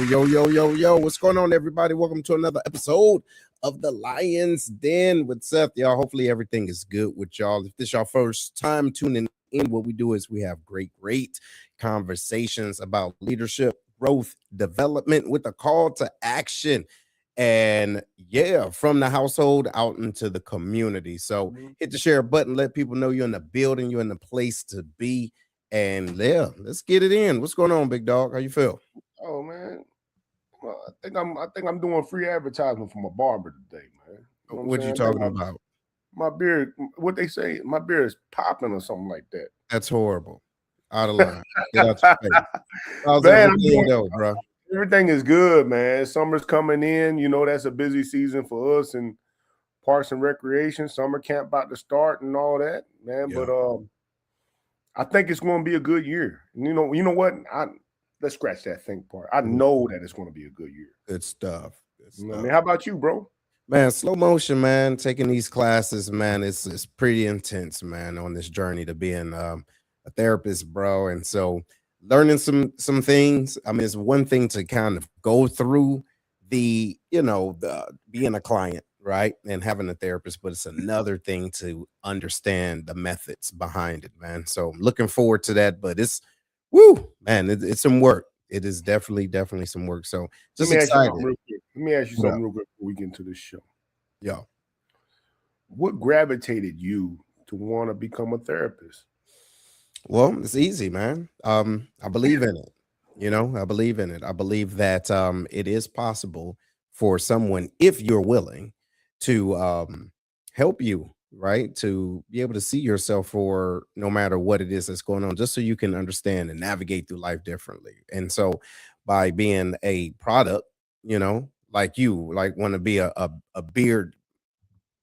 Yo. What's going on, everybody? Welcome to another episode of the Lion's Den with Seth. Y'all, hopefully everything is good with y'all. If this is your first time tuning in, what we do is we have great conversations about leadership, growth, development with a call to action. And yeah, from the household out into the community. So hit the share button, let people know you're in the building, you're in the place to be. And yeah, let's get it in. What's going on, big dog? How you feel? Oh man, well, I think I'm doing free advertisement for my barber today, man. You know what you talking about? My beard, what they say, my beard is popping or something like that. That's horrible. Out of line. Get out your face. How's everything though, bro? Everything is good, man. Summer's coming in. You know, that's a busy season for us and Parks and Recreation. Summer camp about to start and all that, man. Yeah. But I think it's going to be a good year. You know what? Let's scratch that think part. I know that it's going to be a good year. Good stuff. You know what I mean? How about you, bro? Man, slow motion, man. Taking these classes, man, it's pretty intense, man, on this journey to being a therapist, bro. And so learning some things. I mean, it's one thing to kind of go through the being a client, right, and having a therapist, but it's another thing to understand the methods behind it, man. So I'm looking forward to that, but it's it's some work. It is definitely some work. So just excited. Let me ask you something real quick before we get into this show. Yeah. What gravitated you to want to become a therapist? Well, it's easy, man. I believe in it. I believe in it. I believe that it is possible for someone, if you're willing, to help you, right, to be able to see yourself for no matter what it is that's going on, just so you can understand and navigate through life differently. And so by being a product, like you want to be a beard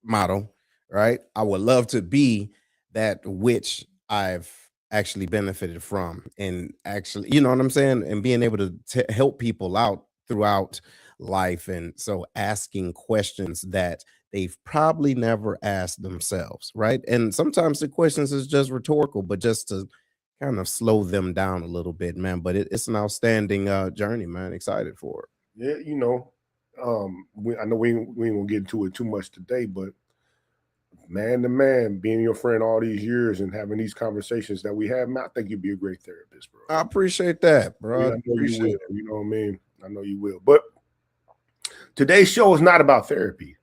model, right, I would love to be that which I've actually benefited from, and actually, you know what I'm saying, and being able to help people out throughout life. And so asking questions that they've probably never asked themselves, right? And sometimes the questions is just rhetorical, but just to kind of slow them down a little bit, man. But it's an outstanding journey, man. Excited for Yeah, it. I know we ain't gonna get into it too much today, but man to man, being your friend all these years and having these conversations that we have, man, I think you'd be a great therapist, bro. I appreciate that, bro. Yeah, I know you will. You know what I mean? I know you will. But today's show is not about therapy.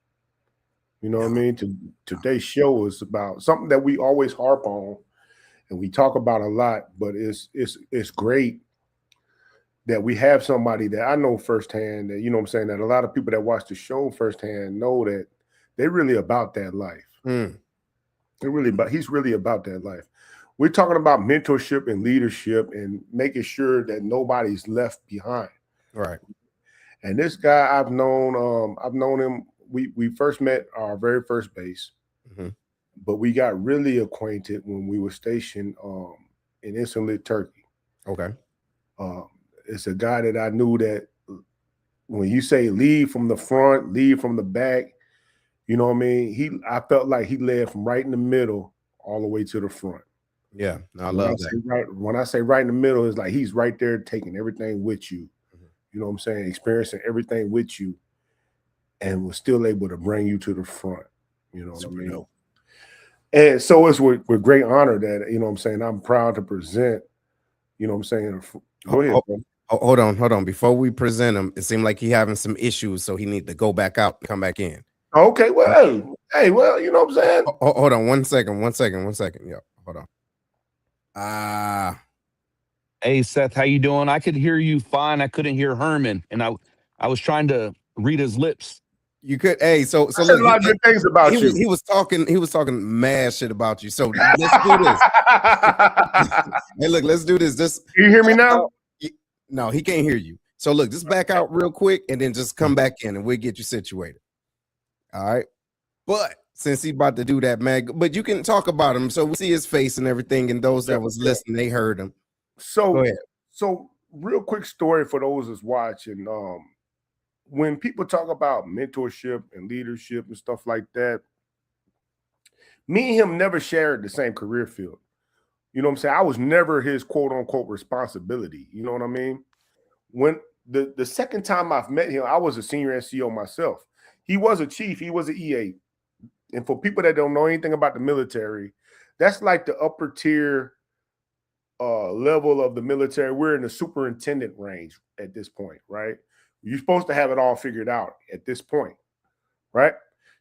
You know what I mean? Today's show is about something that we always harp on and we talk about a lot, but it's great that we have somebody that I know firsthand, that, you know what I'm saying, that a lot of people that watch the show firsthand know that they're really about that life. He's really about that life. We're talking about mentorship and leadership and making sure that nobody's left behind. Right. And this guy I've known him. We first met our very first base, but we got really acquainted when we were stationed in enlisted Turkey. Okay. It's a guy that I knew that when you say lead from the front, lead from the back, you know what I mean? I felt like he led from right in the middle all the way to the front. Yeah, I love that. When I say right in the middle, it's like he's right there taking everything with you. You know what I'm saying? Experiencing everything with you, and was still able to bring you to the front. You know what I mean? Dope. And so it's with great honor that, you know what I'm saying, I'm proud to present, you know what I'm saying? Go ahead, bro. Hold on. Before we present him, it seemed like he having some issues, so he need to go back out and come back in. Okay, well, hey, well, you know what I'm saying? Hold on, one second. Yeah, hold on. Hey, Seth, how you doing? I could hear you fine. I couldn't hear Herman, and I was trying to read his lips. You could, so look, a lot of good things about you. He was talking mad shit about you. So let's do this. Hey, look, let's do this. Just you hear me now? No, he can't hear you. So look, just back out real quick and then just come back in and we'll get you situated. All right. But since he's about to do that, man, but you can talk about him so we see his face and everything. And those that was listening, they heard him. So, go ahead. So real quick story for those that's watching. When people talk about mentorship and leadership and stuff like that, me and him never shared the same career field. You know what I'm saying? I was never his quote unquote responsibility. You know what I mean? When the second time I've met him, I was a senior NCO myself. He was a chief. He was an E8. And for people that don't know anything about the military, that's like the upper tier level of the military. We're in the superintendent range at this point, right? You're supposed to have it all figured out at this point, right?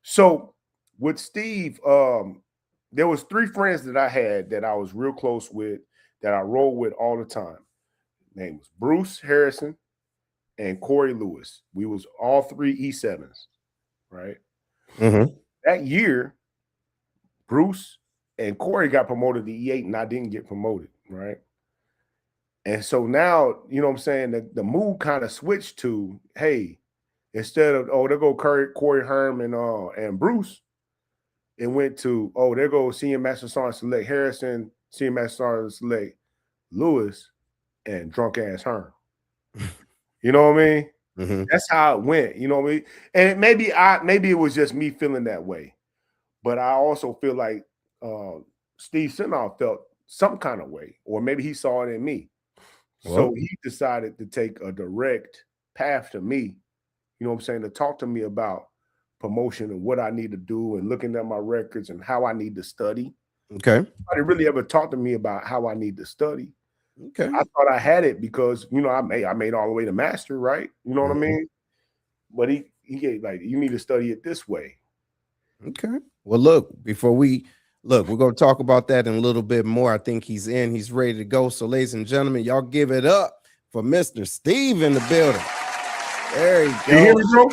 So with Steve, there was 3 friends that I had that I was real close with, that I rolled with all the time. Name was Bruce Harrison and Corey Lewis. We was all 3 E7s, right? Mm-hmm. That year, Bruce and Corey got promoted to E8 and I didn't get promoted, right? And so now, you know what I'm saying, the mood kind of switched to, hey, instead of, oh, there go Corey Herman and Bruce, it went to, oh, there go CMSgt Select Harrison, CMSgt Select Lewis, and drunk ass Herm. You know what I mean? Mm-hmm. That's how it went. You know what I mean? And maybe it was just me feeling that way, but I also feel like Steve Cenov felt some kind of way, or maybe he saw it in me. So he decided to take a direct path to me, you know what I'm saying, to talk to me about promotion and what I need to do and looking at my records and how I need to study. Okay. Nobody really ever talked to me about how I need to study. Okay. I thought I had it because, you know, I made all the way to master, right? You know what I mean? But he gave, like, you need to study it this way. Okay. Well, look, we're going to talk about that in a little bit more. I think he's ready to go. So, ladies and gentlemen, y'all give it up for Mr. Steve in the building. There you go. Can you hear me, bro?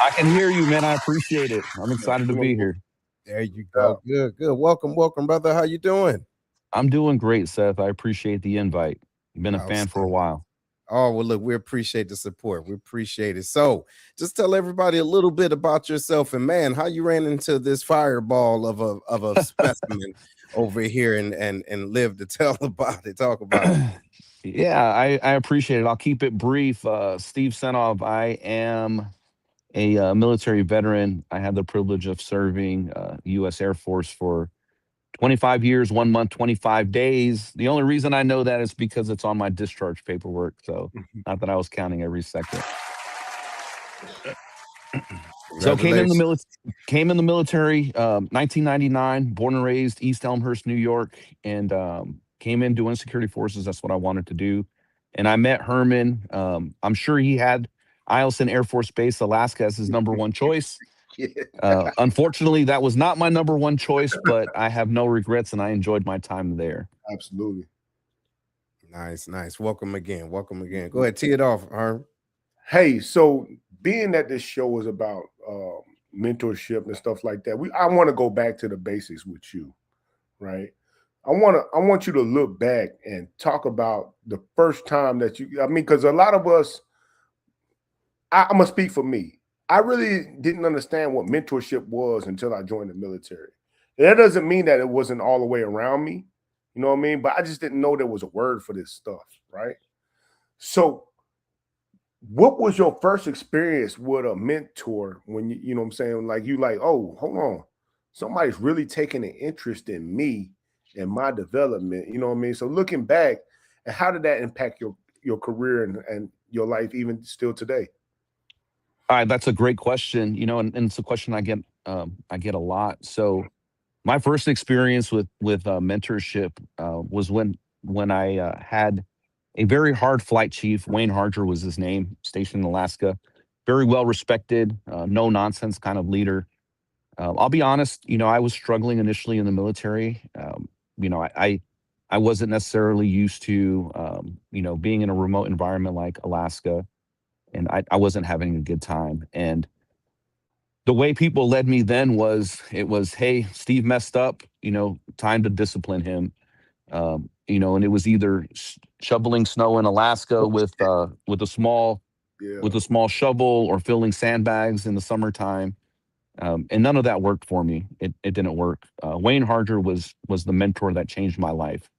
I can hear you, man. I appreciate it. I'm excited to be here. There you go. Good. Welcome, brother. How you doing? I'm doing great, Seth. I appreciate the invite. I've been a fan for a while. Oh, well, look, we appreciate the support. We appreciate it. So just tell everybody a little bit about yourself and, man, how you ran into this fireball of a specimen over here and live to tell about it. Talk about it. Yeah, I appreciate it. I'll keep it brief. Steve Cenov, I am a military veteran. I had the privilege of serving U.S. Air Force for 25 years, 1 month, 25 days. The only reason I know that is because it's on my discharge paperwork. So not that I was counting every second. So came in the military, 1999, born and raised East Elmhurst, New York, and came in doing security forces. That's what I wanted to do. And I met Herman. I'm sure he had Eielson Air Force Base, Alaska as his number 1 choice. Unfortunately, that was not my number 1 choice, but I have no regrets and I enjoyed my time there. Absolutely. Nice. Welcome again. Go ahead, tee it off, Herm. Hey, so being that this show is about mentorship and stuff like that, I want to go back to the basics with you, right? I want you to look back and talk about the first time that because a lot of us, I'm gonna speak for me. I really didn't understand what mentorship was until I joined the military. And that doesn't mean that it wasn't all the way around me, you know what I mean? But I just didn't know there was a word for this stuff, right? So what was your first experience with a mentor when you know what I'm saying? Like oh, hold on. Somebody's really taking an interest in me and my development, you know what I mean? So looking back, and how did that impact your career and your life even still today? All right, that's a great question. You know, and it's a question I get a lot. So my first experience with mentorship was when I had a very hard flight chief. Wayne Harger was his name, stationed in Alaska. Very well respected, no nonsense kind of leader. I'll be honest, you know, I was struggling initially in the military. You know, I wasn't necessarily used to, you know, being in a remote environment like Alaska, and I wasn't having a good time. And the way people led me then was, hey, Steve messed up, you know, time to discipline him. You know, and it was either shoveling snow in Alaska with a small shovel or filling sandbags in the summertime. And none of that worked for me. It didn't work. Wayne Harger was the mentor that changed my life.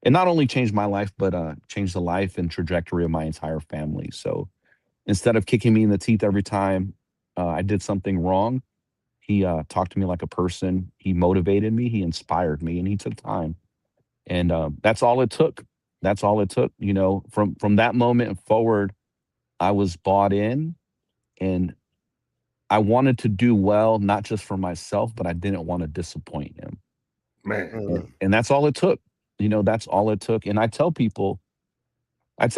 And not only changed my life, but changed the life and trajectory of my entire family. So instead of kicking me in the teeth every time I did something wrong, he talked to me like a person. He motivated me. He inspired me, and he took time. And that's all it took. You know, from that moment forward, I was bought in, and I wanted to do well, not just for myself, but I didn't want to disappoint him. Man. And that's all it took. That's all it took. And I tell people, I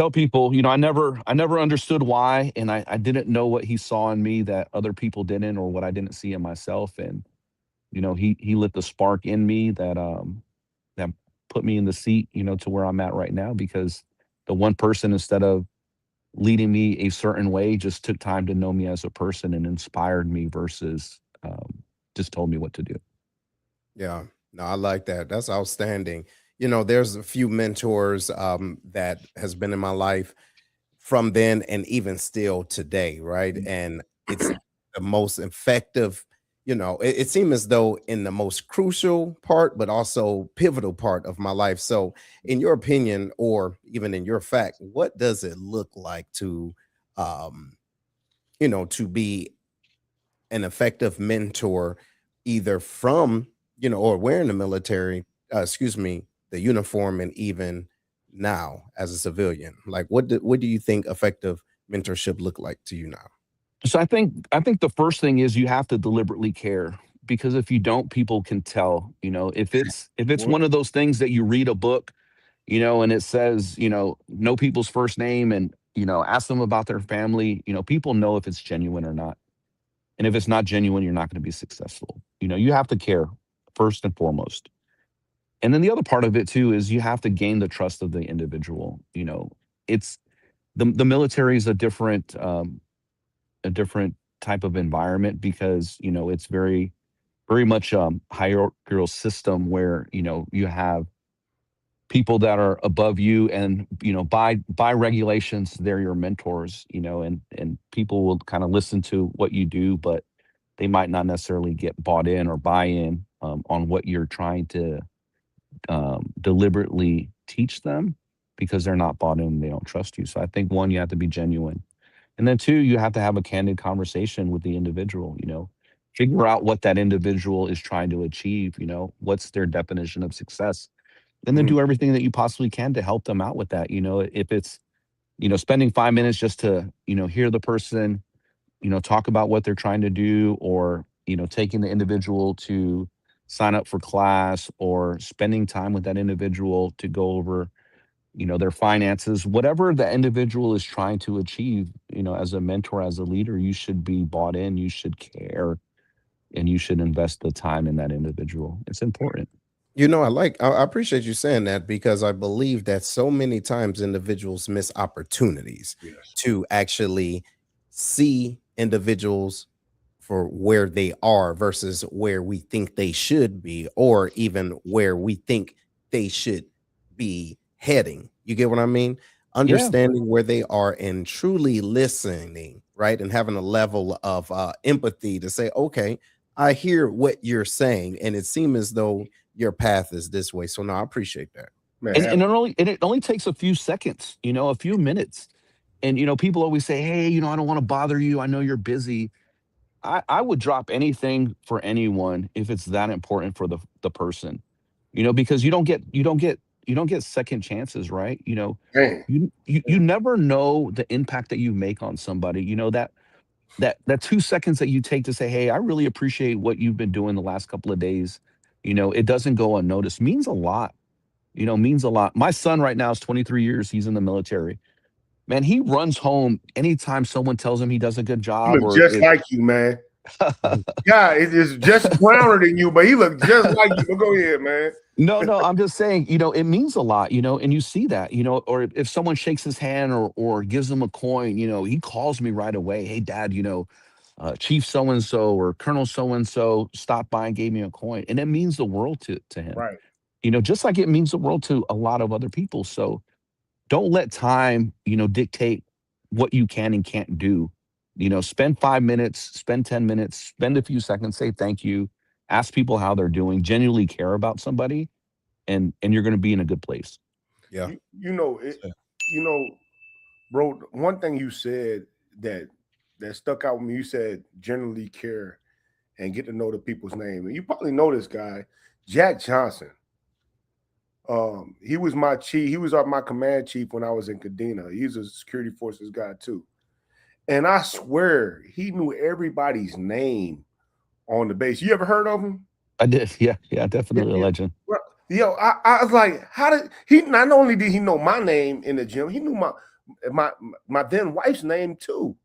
never understood why, and I didn't know what he saw in me that other people didn't, or what I didn't see in myself. And he lit the spark in me that put me in the seat, to where I'm at right now, because the one person, instead of leading me a certain way, just took time to know me as a person and inspired me versus just told me what to do. Yeah, no, I like that. That's outstanding. There's a few mentors that has been in my life from then and even still today, right? And it's the most effective. It seemed as though in the most crucial part, but also pivotal part of my life. So, in your opinion, or even in your fact, what does it look like um, to be an effective mentor, either from, or wearing the military, the uniform, and even now as a civilian? Like, what do you think effective mentorship look like to you now? So I think the first thing is you have to deliberately care, because if you don't, people can tell. If it's one of those things that you read a book, and it says, know people's first name, and ask them about their family. People know if it's genuine or not. And if it's not genuine, you're not going to be successful. You have to care first and foremost. And then the other part of it too is you have to gain the trust of the individual. It's the military is a different type of environment, because it's very, very much hierarchical system, where you have people that are above you, and by regulations they're your mentors, and people will kind of listen to what you do, but they might not necessarily get bought in or buy in on what you're trying to deliberately teach them, because they're not bought in and they don't trust you. So I think, one, you have to be genuine. And then two, you have to have a candid conversation with the individual, figure out what that individual is trying to achieve, what's their definition of success, and then do everything that you possibly can to help them out with that. If it's, spending 5 minutes just to, hear the person, talk about what they're trying to do, or, taking the individual to sign up for class, or spending time with that individual to go over, their finances, whatever the individual is trying to achieve, as a mentor, as a leader, you should be bought in, you should care, and you should invest the time in that individual. It's important. I appreciate you saying that, because I believe that so many times individuals miss opportunities Yes. to actually see individuals for where they are versus where we think they should be, or even where we think they should be heading. You get what I mean? Yeah. Understanding where they are and truly listening, right? And having a level of empathy to say, okay, I hear what you're saying, and it seems as though your path is this way. So, no, I appreciate that. Man, And it only takes a few seconds, a few minutes. And people always say, hey, I don't want to bother you, I know you're busy. I would drop anything for anyone if it's that important for the person, because you don't get second chances, right? man. You never know the impact that you make on somebody. That 2 seconds that you take to say, hey, I really appreciate what you've been doing the last couple of days. It doesn't go unnoticed. Means a lot. Means a lot. My son right now is 23 years. He's in the military. Man, he runs home anytime someone tells him he does a good He job, look or just like you, man. Yeah, it is just browner than you, but he looked just like you. But go ahead, man. No, I'm just saying, it means a lot, and you see that, or if someone shakes his hand, or gives him a coin, he calls me right away. Hey, Dad, Chief so and so or Colonel so and so stopped by and gave me a coin, and it means the world to him. Right. Just like it means the world to a lot of other people. So don't let time, dictate what you can and can't do. Spend 5 minutes, spend 10 minutes, spend a few seconds, say thank you, ask people how they're doing, genuinely care about somebody, and you're going to be in a good place. Yeah. You know, bro. One thing you said that stuck out with me. You said generally care and get to know the people's name. And you probably know this guy, Jack Johnson. He was my chief. He was my command chief when I was in Kadena. He's a security forces guy too. And I swear he knew everybody's name on the base. You ever heard of him? I did. Yeah, definitely a legend. Yo, I was like, how did he? Not only did he know my name in the gym, he knew my then wife's name too.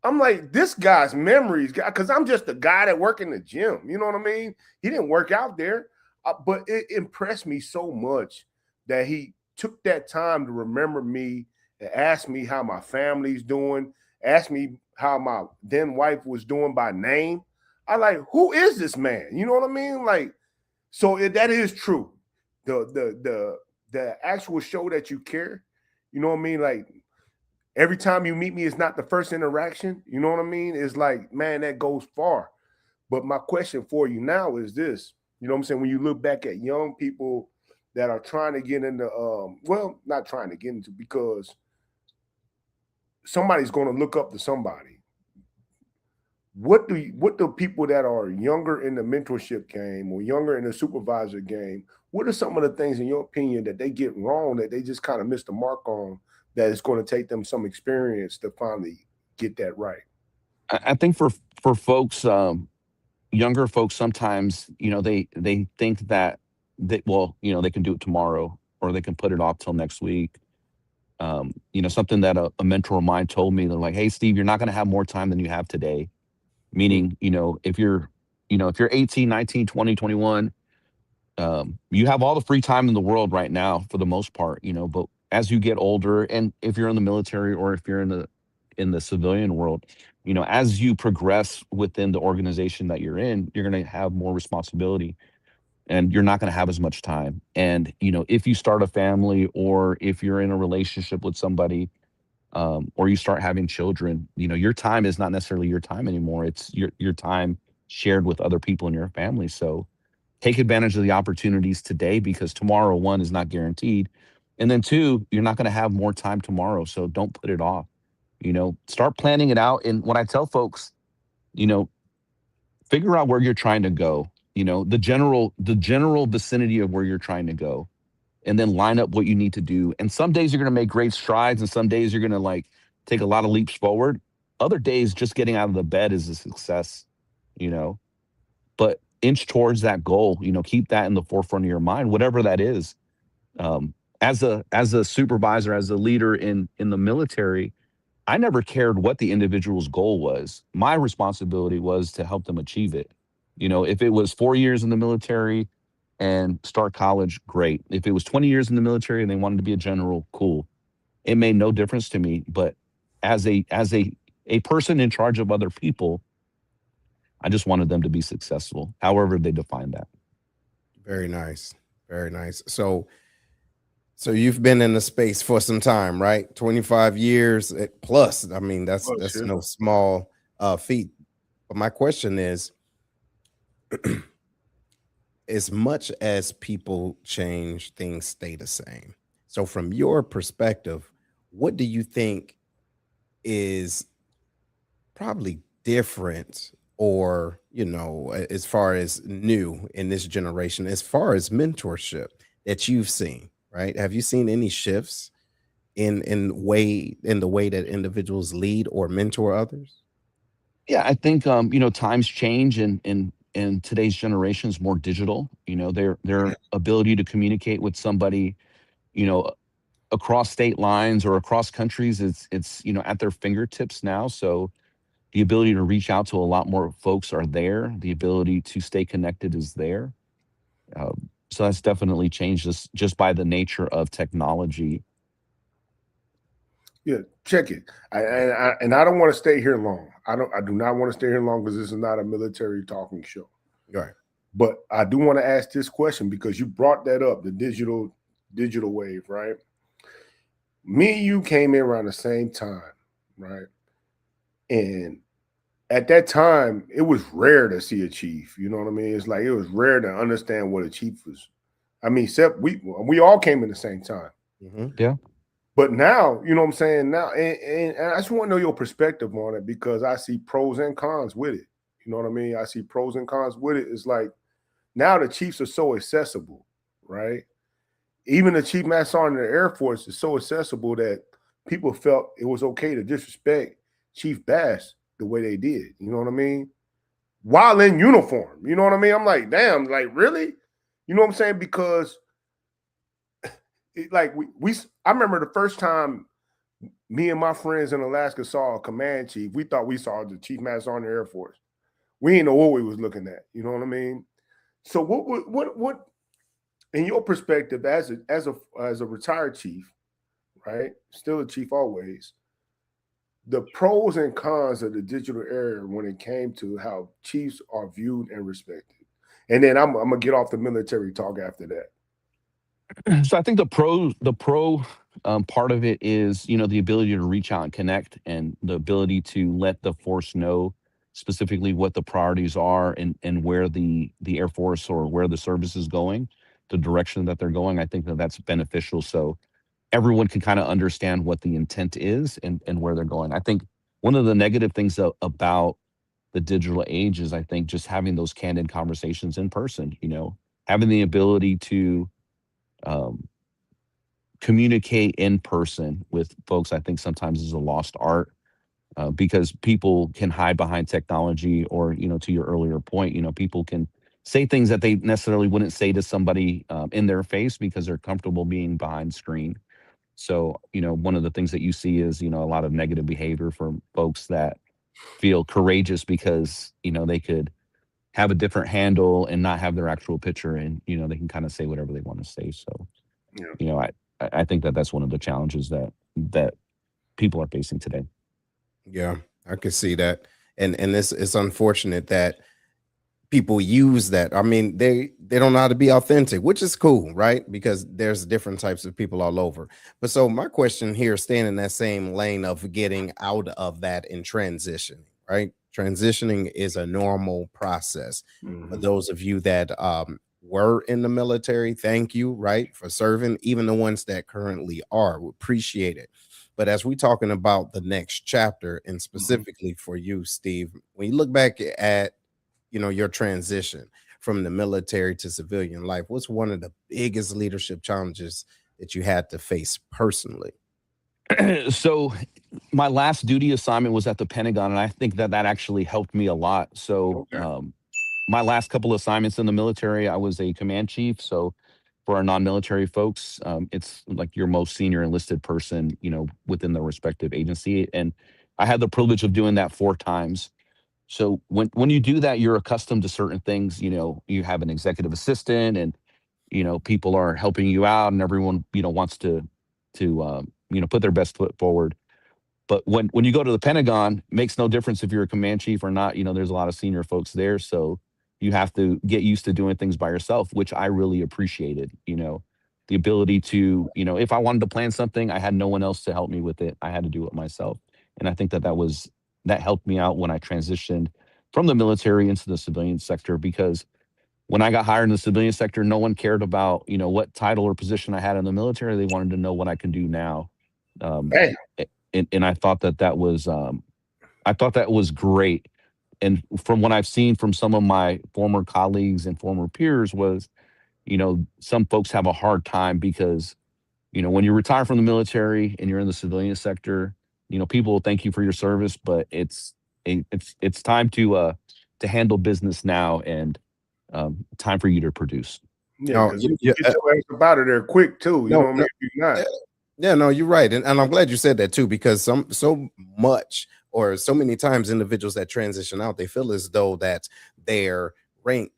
I'm like, this guy's memories, because I'm just a guy that work in the gym. You know what I mean? He didn't work out there, but it impressed me so much that he took that time to remember me and ask me how my family's doing, ask me how my then wife was doing by name. I like, who is this man? You know what I mean? Like, so that is true. The actual show that you care, you know what I mean? Like, every time you meet me, it's not the first interaction. You know what I mean? It's like, man, that goes far. But my question for you now is this. You know what I'm saying? When you look back at young people that are trying to get into, well, not trying to get into, because somebody's going to look up to somebody. What do people that are younger in the mentorship game or younger in the supervisor game, what are some of the things, in your opinion, that they get wrong, that they just kind of miss the mark on, that it's going to take them some experience to finally get that right? I think for folks, younger folks, sometimes, they think that they can do it tomorrow, or they can put it off till next week. Something that a mentor of mine told me, they're like, "Hey, Steve, you're not going to have more time than you have today." Meaning, if you're 18, 19, 20, 21, you have all the free time in the world right now for the most part, but as you get older, and if you're in the military or if you're in the civilian world, as you progress within the organization that you're in, you're going to have more responsibility, and you're not going to have as much time. And, if you start a family, or if you're in a relationship with somebody, or you start having children, your time is not necessarily your time anymore. It's your time shared with other people in your family. So take advantage of the opportunities today, because tomorrow, one, is not guaranteed. And then two, you're not going to have more time tomorrow. So don't put it off. Start planning it out. And when I tell folks, figure out where you're trying to go, the general vicinity of where you're trying to go, and then line up what you need to do. And some days you're going to make great strides, and some days you're going to take a lot of leaps forward. Other days, just getting out of the bed is a success, but inch towards that goal, keep that in the forefront of your mind, whatever that is. As a supervisor, as a leader in the military, I never cared what the individual's goal was. My responsibility was to help them achieve it. If it was 4 years in the military and start college, great. If it was 20 years in the military and they wanted to be a general, cool. It made no difference to me. But as a person in charge of other people, I just wanted them to be successful, however they define that. Very nice. Very nice. So you've been in the space for some time, right? 25 years plus. I mean, that's no small feat. But my question is, as much as people change, things stay the same. So from your perspective, what do you think is probably different, or, as far as new in this generation, as far as mentorship that you've seen, right? Have you seen any shifts in the way that individuals lead or mentor others? Yeah, I think times change, and today's generation is more digital. Their ability to communicate with somebody, across state lines or across countries, it's at their fingertips now. So the ability to reach out to a lot more folks are there. The ability to stay connected is there. So that's definitely changed just by the nature of technology. Yeah, check it. I don't want to stay here long. I do not want to stay here long, because this is not a military talking show. Right. But I do want to ask this question, because you brought that up, the digital wave, right? Me and you came in around the same time, right? And at that time, it was rare to see a chief. You know what I mean? It's like, it was rare to understand what a chief was. I mean, Seth, we all came in the same time. Mm-hmm. Yeah. But now, you know what I'm saying? Now, and I just want to know your perspective on it, because I see pros and cons with it. You know what I mean? I see pros and cons with it. It's like, now the chiefs are so accessible, right? Even the chief master sergeant in the Air Force is so accessible that people felt it was okay to disrespect Chief Bass the way they did. You know what I mean? While in uniform. You know what I mean? I'm like, damn, like really? You know what I'm saying? Because like I remember the first time me and my friends in Alaska saw a command chief. We thought we saw the Chief Master Sergeant of the Air Force. We didn't know what we was looking at. You know what I mean? So what in your perspective as a retired chief, right? Still a chief always. The pros and cons of the digital era when it came to how chiefs are viewed and respected. And then I'm gonna get off the military talk after that. So I think the pro part of it is, you know, the ability to reach out and connect, and the ability to let the force know specifically what the priorities are, and where the Air Force or where the service is going, the direction that they're going. I think that that's beneficial. So everyone can kind of understand what the intent is, and where they're going. I think one of the negative things about the digital age is, I think, just having those candid conversations in person, you know, having the ability to communicate in person with folks, I think sometimes is a lost art, because people can hide behind technology, or, you know, to your earlier point, you know, people can say things that they necessarily wouldn't say to somebody in their face, because they're comfortable being behind screen. So, you know, one of the things that you see is, you know, a lot of negative behavior from folks that feel courageous because, you know, they could have a different handle and not have their actual picture, and, you know, they can kind of say whatever they want to say. So, Yeah. you know, I think that that's one of the challenges that people are facing today. Yeah, I could see that. And it's unfortunate that people use that. I mean, they don't know how to be authentic, which is cool, right? Because there's different types of people all over. But so my question here, staying in that same lane of getting out of that and transitioning, right? Transitioning is a normal process. For those of you that were in the military, thank you, right, for serving. Even the ones that currently are, we appreciate it. But as we're talking about the next chapter, and specifically for you, Steve, when you look back at, you know, your transition from the military to civilian life, what's one of the biggest leadership challenges that you had to face personally? So my last duty assignment was at the Pentagon, and I think that that actually helped me a lot. So Okay. my last couple of assignments in the military, I was a command chief. So for our non-military folks, it's like your most senior enlisted person, you know, within the respective agency. And I had the privilege of doing that 4 times. So when you do that, you're accustomed to certain things. You know, you have an executive assistant, and, you know, people are helping you out, and everyone, you know, wants to you know, put their best foot forward. But when you go to the Pentagon, it makes no difference if you're a command chief or not. You know, there's a lot of senior folks there, so you have to get used to doing things by yourself, which I really appreciated. You know, the ability to, you know, if I wanted to plan something, I had no one else to help me with it. I had to do it myself, and I think that that helped me out when I transitioned from the military into the civilian sector, because when I got hired in the civilian sector, no one cared about, you know, what title or position I had in the military. They wanted to know what I can do now. Um, Hey, and I thought that was great. And from what I've seen from some of my former colleagues and former peers was, you know, some folks have a hard time because, you know, when you retire from the military and you're in the civilian sector, you know, people will thank you for your service, but it's time to handle business now, and time for you to produce. yeah, No, because you get your ass up out of there quick too. You no, know what I no, mean? If you're not. yeah, no, you're right, and I'm glad you said that too, because so much, or so many times, individuals that transition out, they feel as though that their rank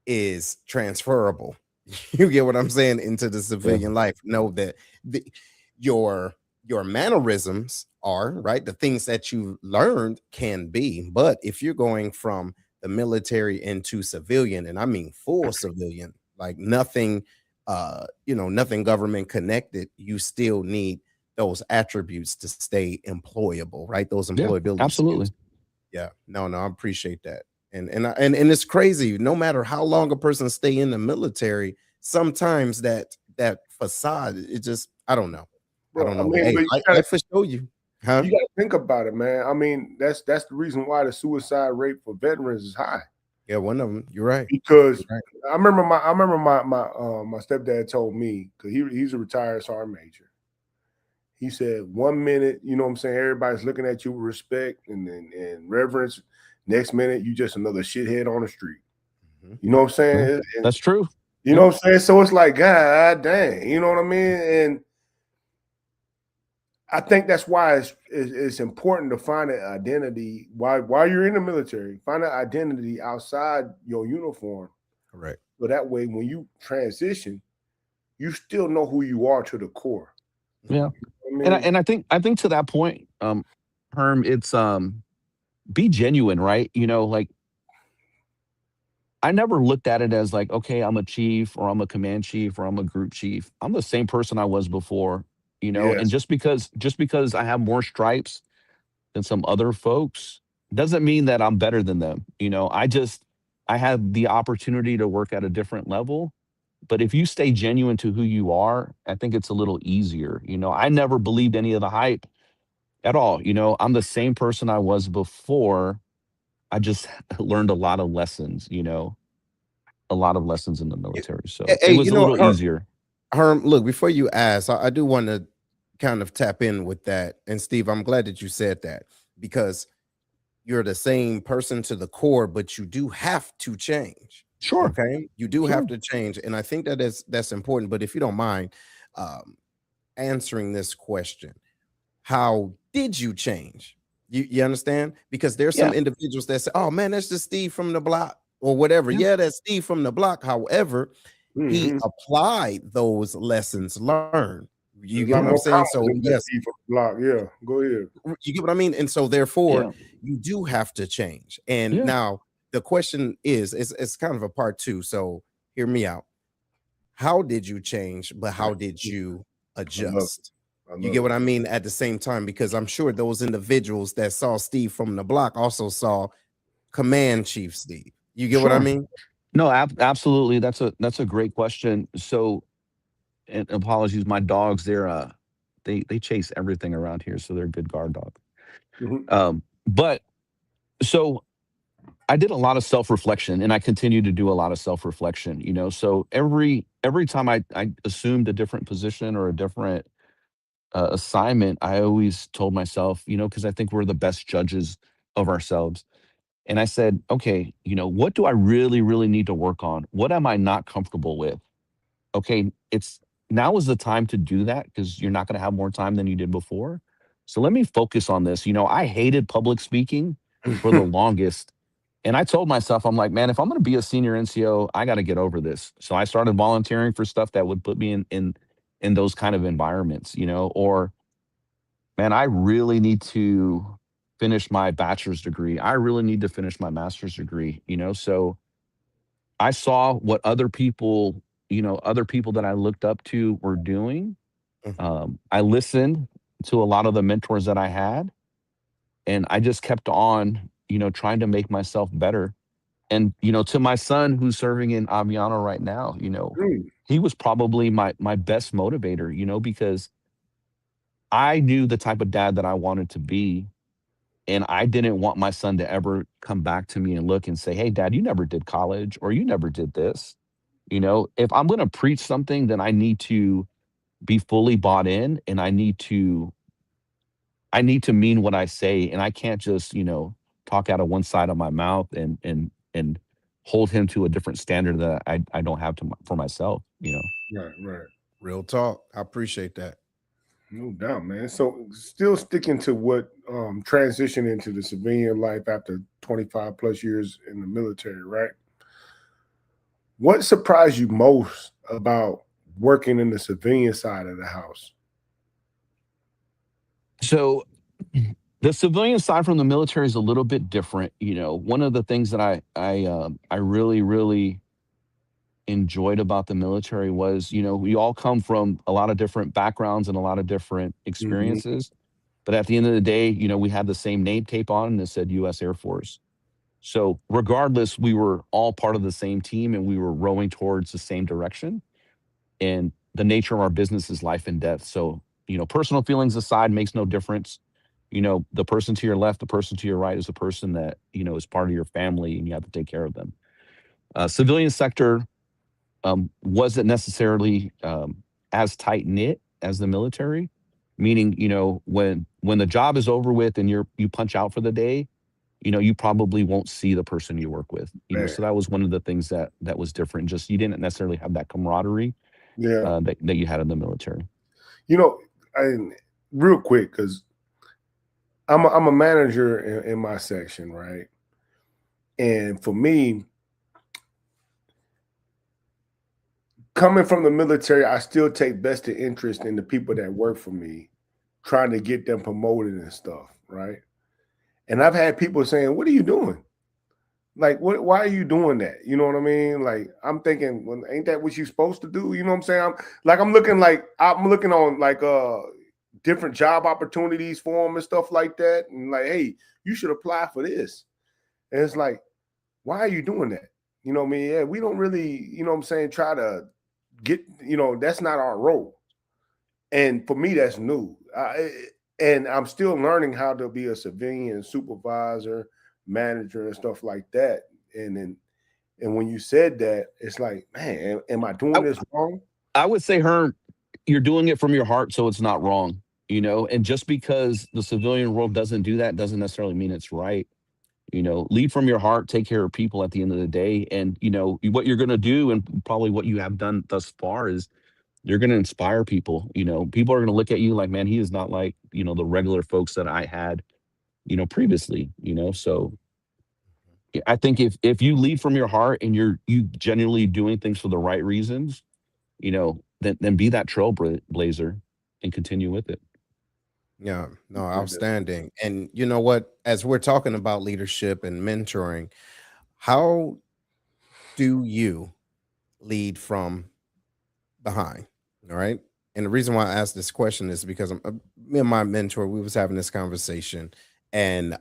is transferable. You get what I'm saying, into the civilian life. Know that the, your your mannerisms are right. The things that you learned can be, but if you're going from the military into civilian, and I mean full civilian, like nothing you know, nothing government connected, you still need those attributes to stay employable, right? Those Yeah, employability skills. absolutely. Yeah, no, I appreciate that. And it's crazy. No matter how long a person stay in the military, sometimes that facade, it just, I don't know. I Bro, don't I know. But mean, hey, but life will show you. Huh? you gotta think about it, man. I mean, that's the reason why the suicide rate for veterans is high. Yeah, one of them. You're right. Because You're right. I remember my stepdad told me, because he's a retired sergeant major. He said 1 minute, you know what I'm saying, everybody's looking at you with respect and reverence. Next minute, you just another shithead on the street. You know what I'm saying? That's true. You know what I'm saying? So it's like, God dang, you know what I mean? And I think that's why it's important to find an identity while you're in the military. Find an identity outside your uniform. Correct. So that way, when you transition, you still know who you are to the core. Yeah. I mean, And I think to that point, Herm, it's be genuine, right? You know, like I never looked at it as like, okay, I'm a chief or I'm a command chief or I'm a group chief. I'm the same person I was before, you know, and yes, just because I have more stripes than some other folks doesn't mean that I'm better than them. You know, I had the opportunity to work at a different level. But if you stay genuine to who you are, I think it's a little easier. You know, I never believed any of the hype at all. You know, I'm the same person I was before. I just learned a lot of lessons, you know, a lot of lessons in the military. So it Hey, was a little easier. Herm, look, before you ask, I do want to kind of tap in with that. And Steve, I'm glad that you said that because you're the same person to the core, but you do have to change. Sure. Okay. You do Sure. have to change. And I think that's important. But if you don't mind answering this question, how did you change? You understand? Because there's some Yeah. individuals that say, oh man, that's just Steve from the block or whatever. Yeah. Yeah, that's Steve from the block. However, he applied those lessons learned. You there's a get lot what I'm more saying? So confidence in that yes, Steve on the block. Yeah, go ahead. you get what I mean? And so therefore Yeah. you do have to change. And Yeah. now the question is, it's kind of a part two. So hear me out. How did you change, but how did you I love adjust? I You love get what it. I mean? At the same time, because I'm sure those individuals that saw Steve from the block also saw Command Chief Steve. You get what I Sure. mean? No, absolutely. That's a great question. So, and apologies, my dogs, they chase everything around here, so they're good guard dog. Mhm. But so I did a lot of self-reflection and I continue to do a lot of self-reflection, you know. So every time I assumed a different position or a different assignment, I always told myself, you know, because I think we're the best judges of ourselves. And I said, okay, you know, what do I really, really need to work on? What am I not comfortable with? Okay, it's now is the time to do that because you're not going to have more time than you did before. So let me focus on this. You know, I hated public speaking for the longest. And I told myself, I'm like, man, if I'm going to be a senior NCO, I got to get over this. So I started volunteering for stuff that would put me in those kind of environments, you know, or man, I really need to finish my bachelor's degree. I really need to finish my master's degree, you know. So I saw what other people, you know, other people that I looked up to were doing. Mhm. I listened to a lot of the mentors that I had, and I just kept on, you know, trying to make myself better. And you know, to my son who's serving in Aviano right now, you know, Mm. he was probably my best motivator, you know, because I knew the type of dad that I wanted to be. And I didn't want my son to ever come back to me and look and say, hey, dad, you never did college or you never did this. You know, if I'm going to preach something, then I need to be fully bought in and I need to mean what I say. And I can't just, you know, talk out of one side of my mouth and hold him to a different standard that I don't have for myself, you know. Right. Real talk. I appreciate that. No doubt, man. So still sticking to what transition into the civilian life after 25 plus years in the military, right? What surprised you most about working in the civilian side of the house? So the civilian side from the military is a little bit different. You know, one of the things that I really, really enjoyed about the military was, you know, we all come from a lot of different backgrounds and a lot of different Mhm. experiences. But at the end of the day, you know, we had the same name tape on and it said US Air Force. So regardless, we were all part of the same team and we were rowing towards the same direction. And the nature of our business is life and death. So, you know, personal feelings aside makes no difference. You know, the person to your left, the person to your right is a person that, you know, is part of your family and you have to take care of them. Civilian sector wasn't necessarily as tight knit as the military, meaning, when the job is over with and you punch out for the day, you probably won't see the person you work with. Man. So that was one of the things that was different. Just you didn't necessarily have that camaraderie Yeah. that you had in the military. Real quick, because I'm a manager in my section, right? And for me, coming from the military, I still take vested interest in the people that work for me, trying to get them promoted and stuff, right? And I've had people saying, "What are you doing? Like, why are you doing that?" You know what I mean? Like, I'm thinking, well, ain't that what you're supposed to do? You know what I'm saying? I'm looking on like different job opportunities for them and stuff like that. And like, hey, you should apply for this. And it's like, why are you doing that? You know what I mean? Yeah, we don't really, you know what I'm saying, try to get, that's not our role. And for me, that's new. And I'm still learning how to be a civilian supervisor, manager, and stuff like that. And when you said that, it's like, man, am I doing this wrong? I would say, Herm, you're doing it from your heart, so it's not wrong. And just because the civilian world doesn't do that doesn't necessarily mean it's right. Lead from your heart, take care of people at the end of the day. And, what you're going to do, and probably what you have done thus far, is you're going to inspire people. People are going to look at you like, man, he is not like, the regular folks that I had, previously, so I think if you lead from your heart and you genuinely doing things for the right reasons, then be that trailblazer and continue with it. Yeah, no, outstanding. And you know what? As we're talking about leadership and mentoring, how do you lead from behind? All right. And the reason why I asked this question is because me and my mentor, we was having this conversation, and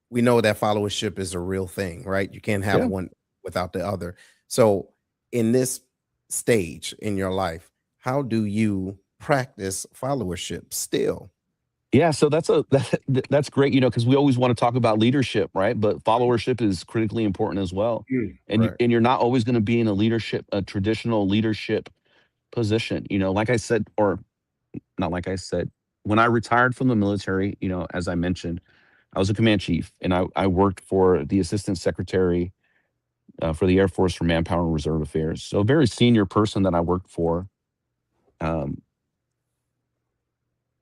we know that followership is a real thing, right? You can't have Yeah. one without the other. So in this stage in your life, how do you practice followership still? Yeah, so that's great, because we always want to talk about leadership, right? But followership is critically important as well. And Right. you're not always going to be in a traditional leadership position. Like I said, or not like I said, when I retired from the military, as I mentioned, I was a command chief, and I worked for the assistant secretary for the Air Force for Manpower and Reserve Affairs. So a very senior person that I worked for, um,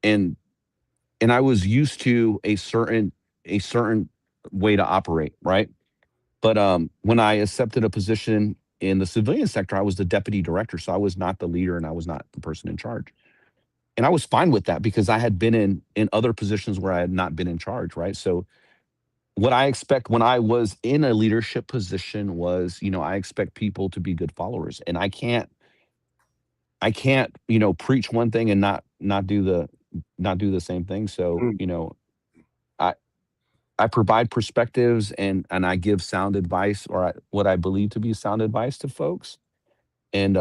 and and I was used to a certain way to operate, right? But when I accepted a position in the civilian sector, I was the deputy director, so I was not the leader and I was not the person in charge. And I was fine with that because I had been in other positions where I had not been in charge, right? So what I expect when I was in a leadership position was, I expect people to be good followers, and I can't, preach one thing and not do the same thing. So, Mm. I I provide perspectives and I give sound advice, or what I believe to be sound advice to folks. And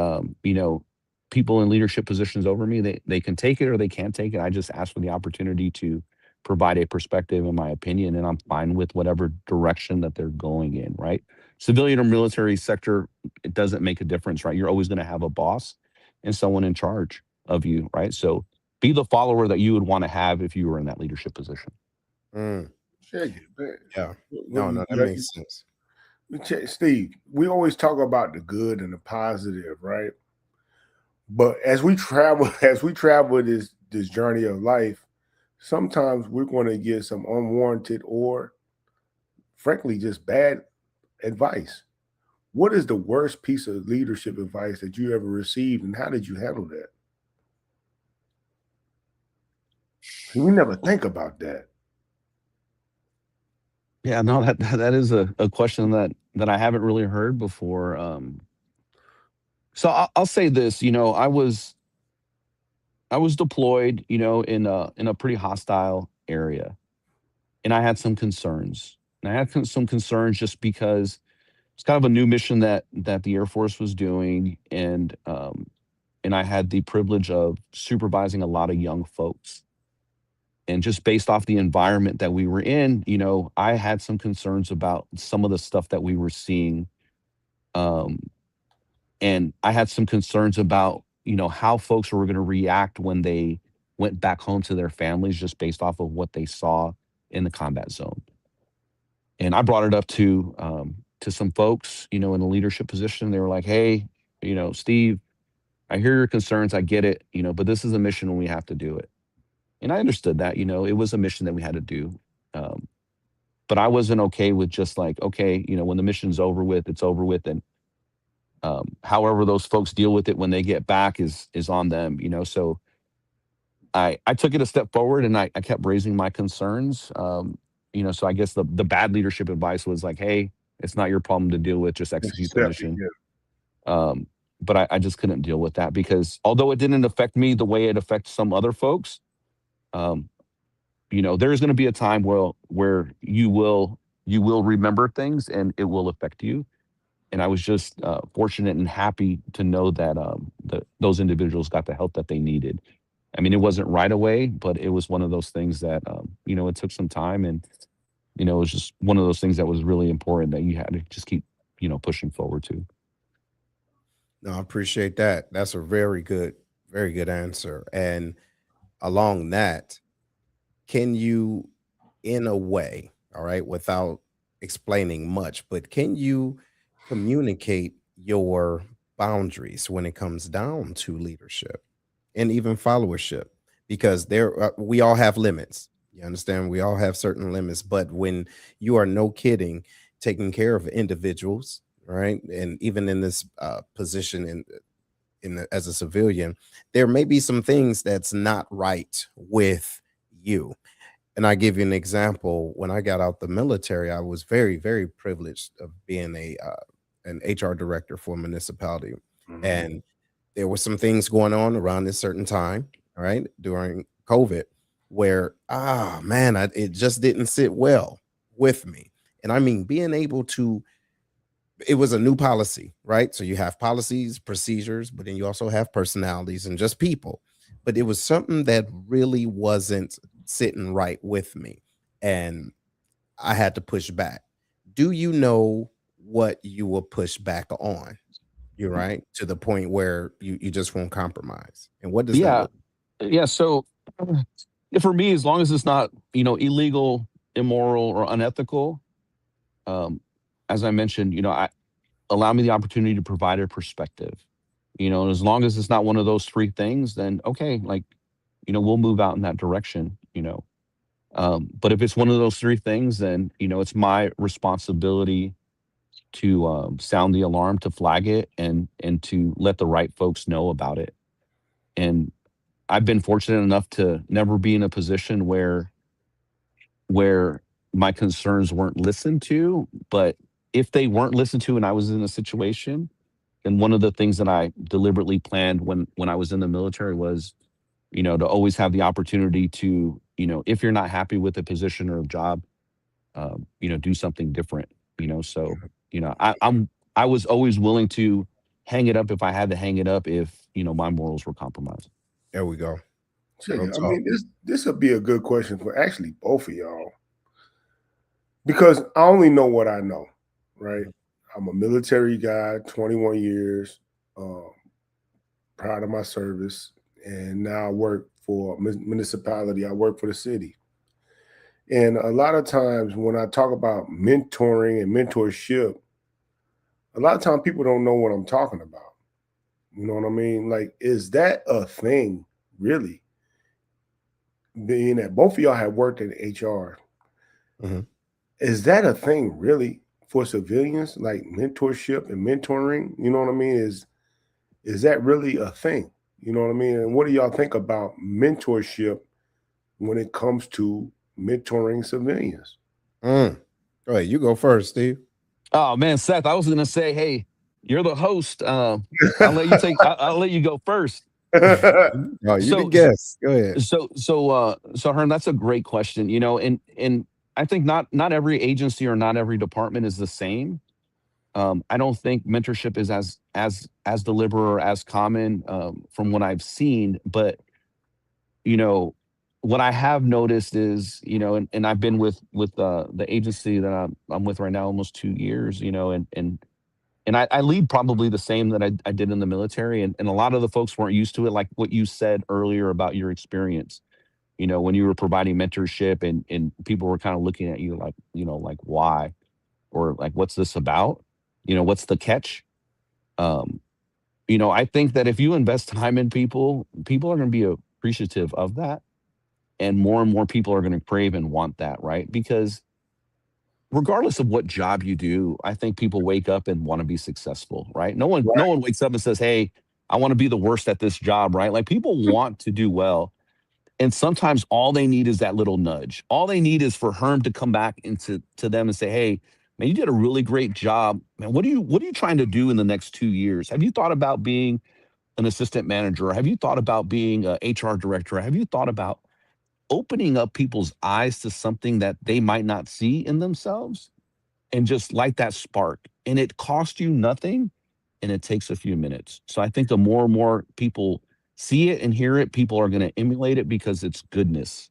people in leadership positions over me, they can take it or they can't take it. I just ask for the opportunity to provide a perspective, in my opinion, and I'm fine with whatever direction that they're going in, right? Civilian or military sector, it doesn't make a difference, right? You're always going to have a boss and someone in charge of you, right? So be the follower that you would want to have if you were in that leadership position. Mm, Check it, man. yeah. What No, you no, that got? makes sense. Steve, we always talk about the good and the positive, right? But as we travel, this journey of life, sometimes we're going to get some unwarranted or, frankly, just bad advice. What is the worst piece of leadership advice that you ever received, and how did you handle that? We never think about that. Yeah, no, that is a question that I haven't really heard before. So I'll say this, I was deployed, in a pretty hostile area, and I had some concerns. And I had some concerns just because it's kind of a new mission that the Air Force was doing, and I had the privilege of supervising a lot of young folks. And just based off the environment that we were in, I had some concerns about some of the stuff that we were seeing. Um, and I had some concerns about, how folks were going to react when went back home to their families just based off of what they saw in the combat zone. And I brought it up to some folks, in a leadership position. They were like, "Hey, Steve, I hear your concerns. I get it, but this is a mission and we have to do it." And I understood that, it was a mission that we had to do. Um, but I wasn't okay with just like, okay, when the mission's over with, it's over with. And however those folks deal with it when they get back is on them, So I took it a step forward and I kept raising my concerns. So I guess the bad leadership advice was like, hey, it's not your problem to deal with, just execute the mission. But I just couldn't deal with that because although it didn't affect me the way it affects some other folks, there's going to be a time where you will remember things and it will affect you. And I was just fortunate and happy to know that those individuals got the help that they needed. I mean, it wasn't right away, but it was one of those things that, it took some time. And, it was just one of those things that was really important that you had to just keep, pushing forward to. No, I appreciate that. That's a very good answer. And along that, can you, in a way, all right, without explaining much, but can you communicate your boundaries when it comes down to leadership and even followership? Because we all have limits. You understand? We all have certain limits, but when you are, no kidding, taking care of individuals, right, and even in this position as a civilian, there may be some things that's not right with you. And I give you an example. When I got out the military, I was very, very privileged of being an HR director for a municipality. And there were some things going on around this certain time, all right, during COVID, where, man, it just didn't sit well with me. And I mean, being able to, it was a new policy, right? So you have policies, procedures, but then you also have personalities and just people. But it was something that really wasn't sitting right with me. And I had to push back. Do you know what you will push back on? You're right, to the point where you just won't compromise. And what does that look like? Yeah. So for me, as long as it's not, illegal, immoral, or unethical, as I mentioned, allow me the opportunity to provide a perspective. And as long as it's not one of those three things, then okay, like, we'll move out in that direction, But if it's one of those three things, then, it's my responsibility to sound the alarm, to flag it, and to let the right folks know about it. And I've been fortunate enough to never be in a position where my concerns weren't listened to. But if they weren't listened to and I was in a situation, then one of the things that I deliberately planned when I was in the military was, to always have the opportunity to, if you're not happy with a position or a job, do something different. So, I was always willing to hang it up if I had to hang it up if, my morals were compromised. There we go. I mean, this would be a good question for actually both of y'all, because I only know what I know, right? I'm a military guy, 21 years, proud of my service, and now I work for a municipality. I work for the city. And a lot of times when I talk about mentoring and mentorship, a lot of times people don't know what I'm talking about. You know what I mean? Like, is that a thing, really? Being that both of y'all have worked in HR, is that a thing, really, for civilians? Like mentorship and mentoring, you know what I mean? Is that really a thing? You know what I mean? And what do y'all think about mentorship when it comes to mentoring civilians? Go ahead, you go first, Steve. Oh man, Seth, I was gonna say, hey, you're the host. I'll let you take. I'll let you go first. No, you can guess. Go ahead. So Herm, that's a great question. And I think not every agency or not every department is the same. I don't think mentorship is as deliberate or as common from what I've seen, but what I have noticed is, and I've been with the agency that I'm with right now almost 2 years, and And I lead probably the same that I did in the military. And a lot of the folks weren't used to it, like what you said earlier about your experience. When you were providing mentorship and people were kind of looking at you like, like why? Or like, what's this about? What's the catch? I think that if you invest time in people, people are going to be appreciative of that. And more people are going to crave and want that, right? Because regardless of what job you do, I think people wake up and want to be successful, right? No one wakes up and says, "Hey, I want to be the worst at this job," right? Like people want to do well. And sometimes all they need is that little nudge. All they need is for Herm to come back into them and say, "Hey, man, you did a really great job. Man, what are you trying to do in the next 2 years? Have you thought about being an assistant manager? Have you thought about being a HR director? Have you thought about opening up people's eyes to something that they might not see in themselves and just light that spark?" And it costs you nothing and it takes a few minutes. So I think the more and more people see it and hear it, people are going to emulate it because it's goodness.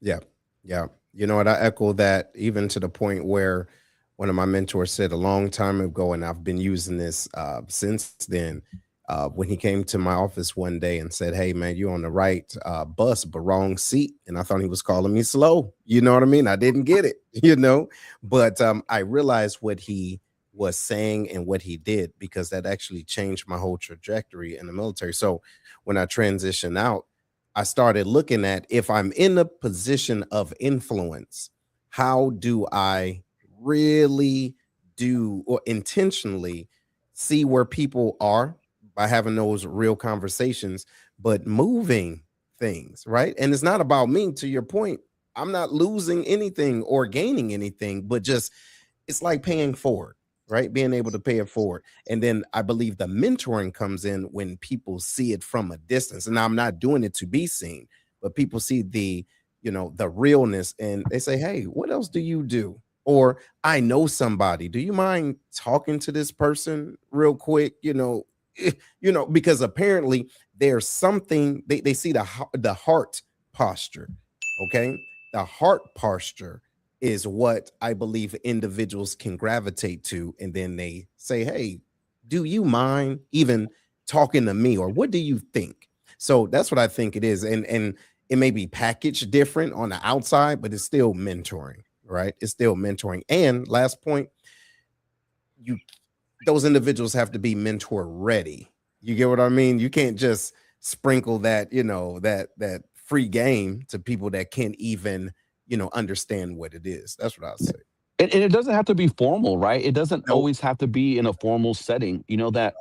Yeah. Yeah. You know what? I echo that, even to the point where one of my mentors said a long time ago, and I've been using this since then. When he came to my office one day and said, "Hey, man, you're on the right bus, but wrong seat." And I thought he was calling me slow. You know what I mean? I didn't get it, but I realized what he was saying and what he did, because that actually changed my whole trajectory in the military. So when I transitioned out, I started looking at, if I'm in a position of influence, how do I really do or intentionally see where people are by having those real conversations, but moving things, right? And it's not about me, to your point. I'm not losing anything or gaining anything, but just it's like paying forward, right? Being able to pay it forward. And then I believe the mentoring comes in when people see it from a distance. And I'm not doing it to be seen, but people see the realness, and they say, "Hey, what else do you do?" Or, "I know somebody. Do you mind talking to this person real quick?" Because apparently there's something they see the heart posture. Okay. The heart posture is what I believe individuals can gravitate to. And then they say, "Hey, do you mind even talking to me?" Or, "What do you think?" So that's what I think it is. And it may be packaged different on the outside, but it's still mentoring, right? It's still mentoring. And last point, those individuals have to be mentor ready. You get what I mean? You can't just sprinkle that, that free game to people that can't even, understand what it is. That's what I'll say. And it doesn't have to be formal, right? It doesn't Nope. always have to be in a formal setting. That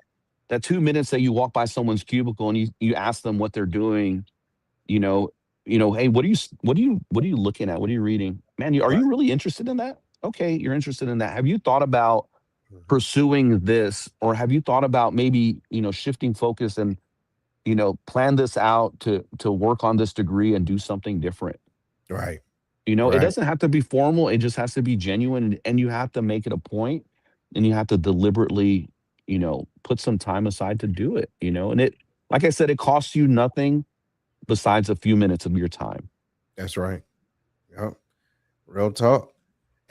2 minutes that you walk by someone's cubicle and you ask them what they're doing, "Hey, what are you looking at? What are you reading? Man, are Right. you really interested in that? Okay, you're interested in that. Have you thought about Mhm. pursuing this, or have you thought about maybe, shifting focus and, plan this out to work on this degree and do something different?" Right. It Right. doesn't have to be formal. It just has to be genuine, and you have to make it a point, and you have to deliberately, put some time aside to do it, and like I said, it costs you nothing besides a few minutes of your time. That's right. Yep. Real talk.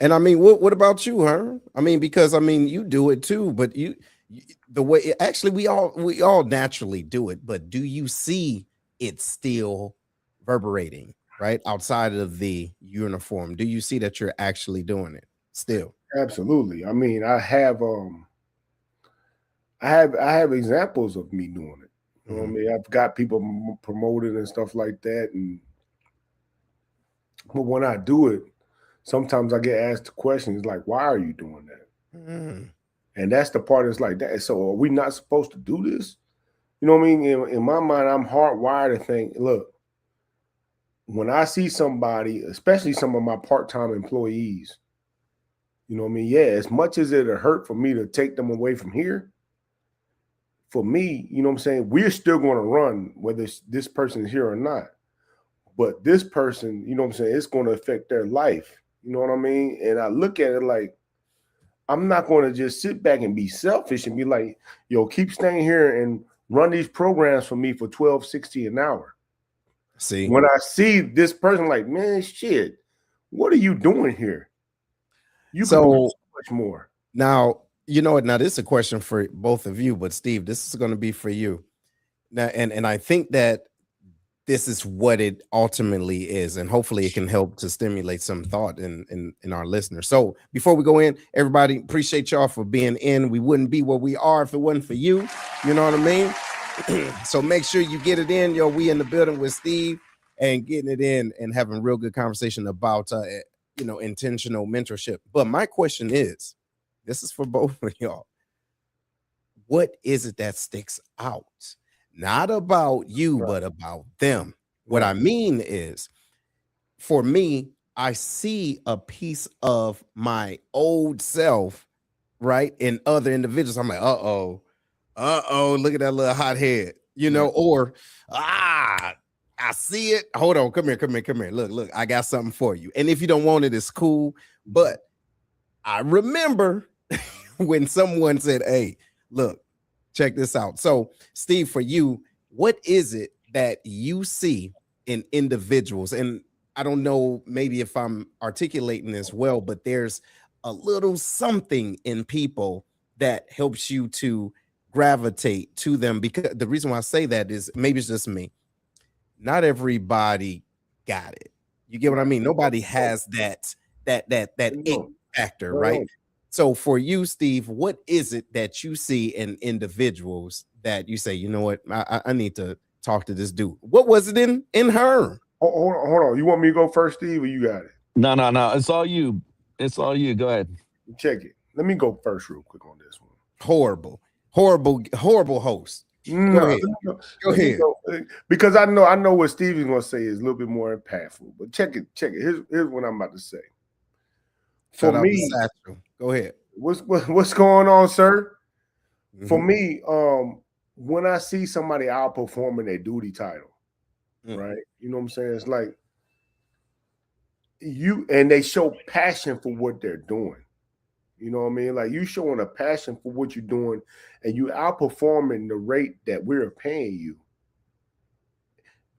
And I mean, what about you, huh? I mean, because I mean, you do it too, but the way actually we all naturally do it, but do you see it still reverberating right outside of the uniform? Do you see that you're actually doing it still? Absolutely. I mean, I have examples of me doing it. You know what I Mhm. mean? I've got people promoted and stuff like that, but when I do it, sometimes I get asked questions like, "Why are you doing that?" Mm. And that's the part that's like that. So are we not supposed to do this? You know what I mean? In my mind, I'm hardwired to think, look, when I see somebody, especially some of my part-time employees, you know what I mean? Yeah, as much as it'll hurt for me to take them away from here, for me, you know what I'm saying? We're still going to run whether this person is here or not. But this person, you know what I'm saying? It's going to affect their life. You know what I mean? And I look at it like, I'm not going to just sit back and be selfish and be like, "Yo, keep staying here and run these programs for me for $12.60 an hour." See, When I see this person, like, man, shit, what are you doing here? You could do so so much more. now You know what? Now, this is a question for both of you, but Steve, this is going to be for you. Now, and I think that this is what it ultimately is, and hopefully it can help to stimulate some thought in our listeners. So before we go in, everybody, appreciate y'all for being in. We wouldn't be where we are if it wasn't for you. You know what I mean? So make sure you get it in. Yo, we in the building with Steve and getting it in and having real good conversation about intentional mentorship. But my question is, this is for both of y'all. What is it that sticks out? Not about you, but about them. What I mean is, for me, I see a piece of my old self, right, in other individuals. I'm like, uh-oh, look at that little hot head, or I see it. Hold on, come here. Look, I got something for you. And if you don't want it, it's cool. But I remember when someone said, hey, look, check this out. So, Steve, for you, what is it that you see in individuals? And I don't know, maybe if I'm articulating this well, but there's a little something in people that helps you to gravitate to them. Because the reason why I say that is, maybe it's just me. Not everybody got it. You get what I mean? Nobody has that it factor, right? So for you, Steve, what is it that you see in individuals that you say, you know what, I need to talk to this dude? What was it in her? Hold on. You want me to go first, Steve, or you got it? No. It's all you. It's all you. Go ahead. Check it. Let me go first real quick on this one. Horrible host. Go ahead. Because I know what Steve is going to say is a little bit more impactful. But check it. Here's what I'm about to say. For me, go ahead. What's going on, sir? Mm-hmm. For me, when I see somebody outperforming their duty title, right? You know what I'm saying? It's like and they show passion for what they're doing. You know what I mean? Like you showing a passion for what you're doing, and you outperforming the rate that we're paying you.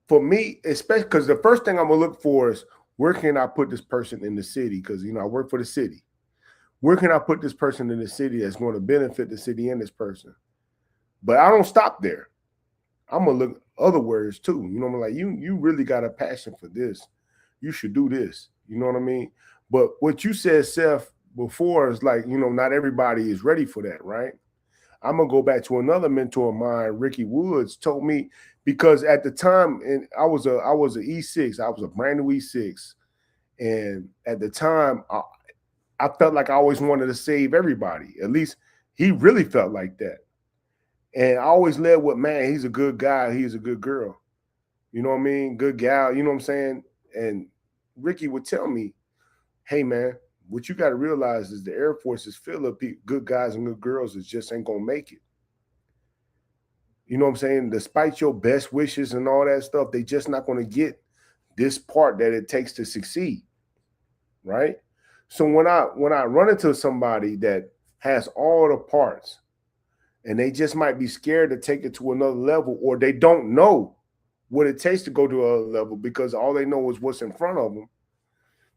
For me, especially because the first thing I'm gonna look for is, where can I put this person in the city? Because I work for the city. Where can I put this person in the city that's going to benefit the city and this person? But I don't stop there. I'm gonna look other words too. You know what I mean? Like you really got a passion for this. You should do this. You know what I mean? But what you said, Seth, before is like, not everybody is ready for that, right? I'm gonna go back to another mentor of mine, Ricky Woods, told me, because at the time, and I was an E6, I was a brand new E6, and at the time, I felt like I always wanted to save everybody. At least he really felt like that, and I always led with, man, he's a good guy, he's a good girl, you know what I mean, good gal, you know what I'm saying. And Ricky would tell me, hey man, what you got to realize is the Air Force is filled of good guys and good girls that just ain't going to make it. You know what I'm saying? Despite your best wishes and all that stuff, they just not going to get this part that it takes to succeed, right? So when I run into somebody that has all the parts and they just might be scared to take it to another level, or they don't know what it takes to go to another level because all they know is what's in front of them,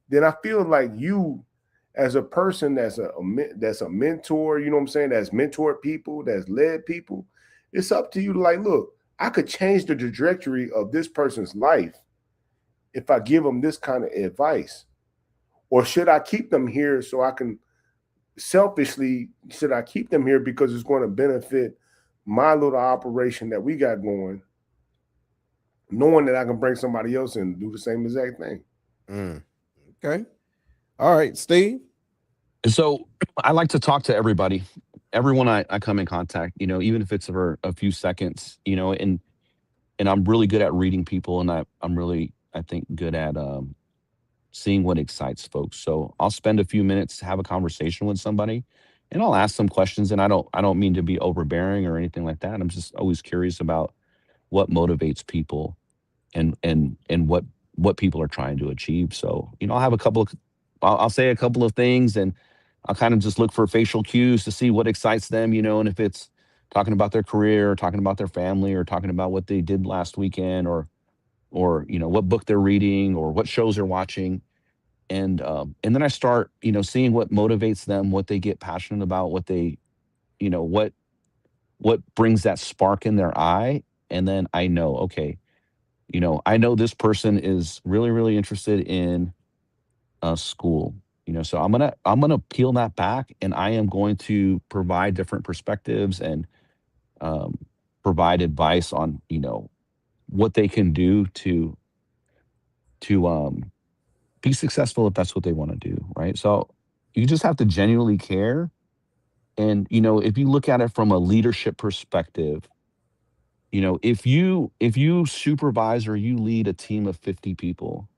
then I feel like you, as a person that's a mentor, you know what I'm saying, that's mentored people, that's led people, it's up to you to like, look, I could change the trajectory of this person's life if I give them this kind of advice. Or should I keep them here so I can selfishly, should I keep them here because it's going to benefit my little operation that we got going, knowing that I can bring somebody else in and do the same exact thing. Okay. All right, Steve. So I like to talk to everyone I come in contact, even if it's for a few seconds, and I'm really good at reading people, and I'm really, I think, good at seeing what excites folks. So I'll spend a few minutes to have a conversation with somebody, and I'll ask some questions. And I don't mean to be overbearing or anything like that. I'm just always curious about what motivates people and what people are trying to achieve. So, I'll have I'll say a couple of things, and I'll kind of just look for facial cues to see what excites them, and if it's talking about their career, or talking about their family, or talking about what they did last weekend, or what book they're reading, or what shows they're watching. And then I start, seeing what motivates them, what they get passionate about, what they what brings that spark in their eye. And then I know, okay, I know this person is really, really interested in school. So I'm gonna peel that back, and I am going to provide different perspectives and um, provide advice on what they can do to be successful if that's what they want to do, right? So you just have to genuinely care. And if you look at it from a leadership perspective, if you supervise or you lead a team of 50 people,